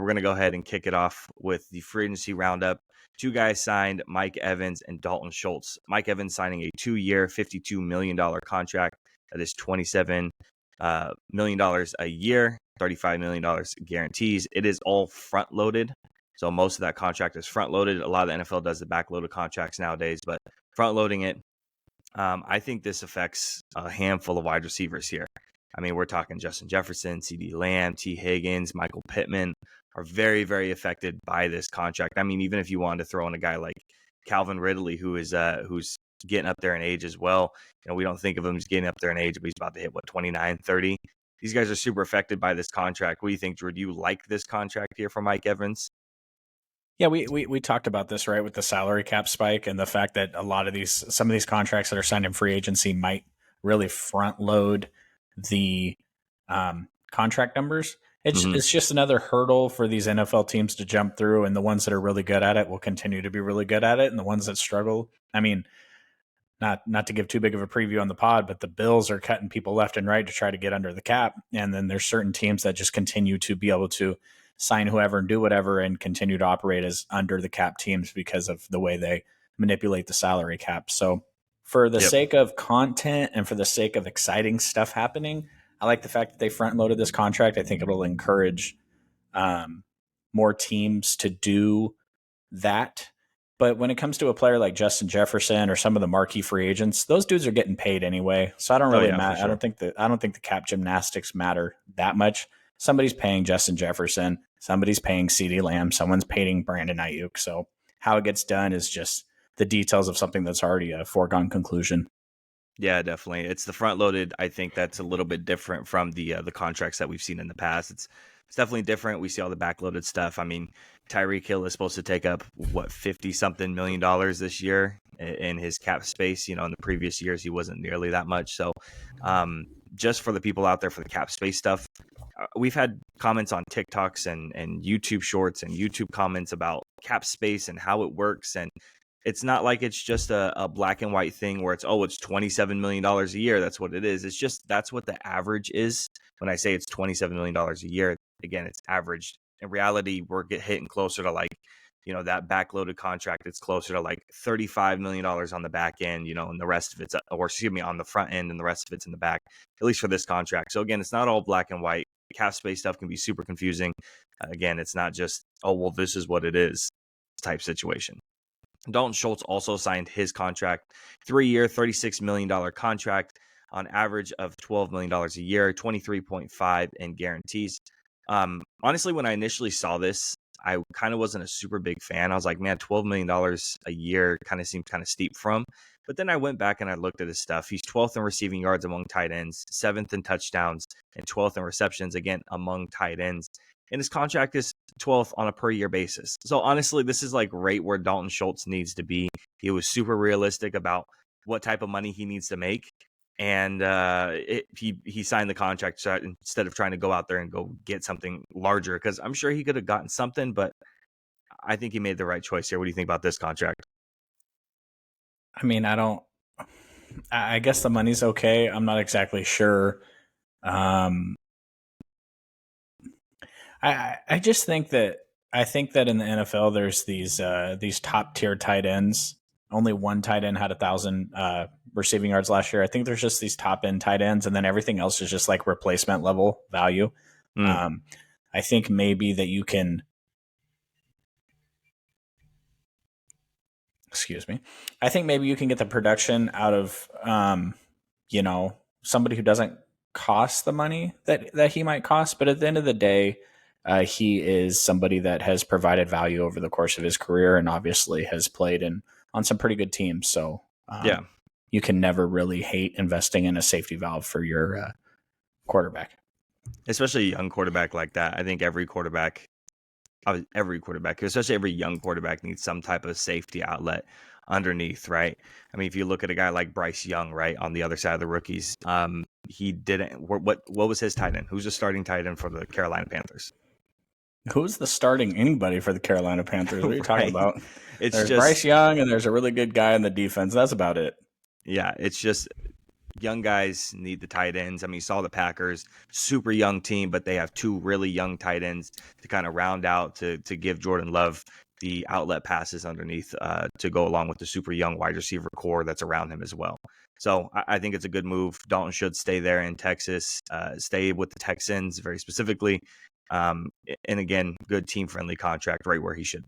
going to go ahead and kick it off with the free agency roundup. 2 guys signed, Mike Evans and Dalton Schultz. Mike Evans signing a 2-year, $52 million contract. That is $27 million a year, $35 million guarantees. It is all front loaded. So most of that contract is front loaded. A lot of the NFL does the back loaded contracts nowadays, but front loading it. I think this affects a handful of wide receivers here. I mean, we're talking Justin Jefferson, CD Lamb, T. Higgins, Michael Pittman are very, very affected by this contract. I mean, even if you wanted to throw in a guy like Calvin Ridley, who's getting up there in age as well. We don't think of him as getting up there in age, but he's about to hit, 29, 30. These guys are super affected by this contract. What do you think, Drew? Do you like this contract here for Mike Evans? Yeah, we talked about this, right, with the salary cap spike and the fact that some of these contracts that are signed in free agency might really front load the contract numbers. It's just another hurdle for these NFL teams to jump through, and the ones that are really good at it will continue to be really good at it, and the ones that struggle, I mean, not to give too big of a preview on the pod, but the Bills are cutting people left and right to try to get under the cap, and then there's certain teams that just continue to be able to sign whoever and do whatever and continue to operate as under the cap teams because of the way they manipulate the salary cap. So for the sake of content and for the sake of exciting stuff happening, I like the fact that they front loaded this contract. I think it'll encourage more teams to do that. But when it comes to a player like Justin Jefferson or some of the marquee free agents, those dudes are getting paid anyway. So I don't really matter. Sure. I don't think the cap gymnastics matter that much. Somebody's paying Justin Jefferson. Somebody's paying CeeDee Lamb. Someone's paying Brandon Ayuk. So how it gets done is just the details of something that's already a foregone conclusion. Yeah, definitely. It's the front loaded. I think that's a little bit different from the contracts that we've seen in the past. It's definitely different. We see all the backloaded stuff. I mean, Tyreek Hill is supposed to take up 50-something million this year in his cap space. In the previous years, he wasn't nearly that much. So just for the people out there for the cap space stuff, we've had comments on TikToks and YouTube shorts and YouTube comments about cap space and how it works. And it's not like it's just a black and white thing where it's $27 million a year. That's what it is. It's just that's what the average is. When I say it's $27 million a year, again, it's averaged. In reality, we're hitting closer to that backloaded contract. It's closer to $35 million on the back end, and the rest of it's, on the front end, and the rest of it's in the back, at least for this contract. So again, it's not all black and white. Cap space stuff can be super confusing. Again, it's not just, this is what it is type situation. Dalton Schultz also signed his contract, 3-year, $36 million contract on average of $12 million a year, 23.5 in guarantees. Honestly, when I initially saw this, I kind of wasn't a super big fan. I was like, man, $12 million a year kind of seemed kind of steep from. But then I went back and I looked at his stuff. He's 12th in receiving yards among tight ends, 7th in touchdowns, and 12th in receptions, again, among tight ends. And his contract is 12th on a per year basis. So honestly, this is right where Dalton Schultz needs to be. He was super realistic about what type of money he needs to make. And he signed the contract instead of trying to go out there and go get something larger, because I'm sure he could have gotten something, but I think he made the right choice here. What do you think about this contract? I mean, I guess the money's okay. I'm not exactly sure. I just think that in the NFL there's these top tier tight ends. Only one tight end had 1,000 receiving yards last year. I think there's just these top end tight ends, and then everything else is just replacement level value. I think maybe that you can. Excuse me. I think maybe you can get the production out of somebody who doesn't cost the money that he might cost, but at the end of the day, he is somebody that has provided value over the course of his career and obviously has played on some pretty good teams. So you can never really hate investing in a safety valve for your quarterback. Especially a young quarterback like that. I think every quarterback, especially every young quarterback, needs some type of safety outlet underneath, right? I mean, if you look at a guy like Bryce Young, right, on the other side of the rookies, he didn't. What was his tight end? Who's the starting tight end for the Carolina Panthers? Who's the starting anybody for the Carolina Panthers? What are you talking about? There's Bryce Young, and there's a really good guy in the defense. That's about it. Yeah, it's just young guys need the tight ends. I mean, you saw the Packers, super young team, but they have two really young tight ends to kind of round out to give Jordan Love the outlet passes underneath to go along with the super young wide receiver core that's around him as well. So I think it's a good move. Dalton should stay there in Texas, stay with the Texans very specifically. And again, good team friendly contract right where he should be.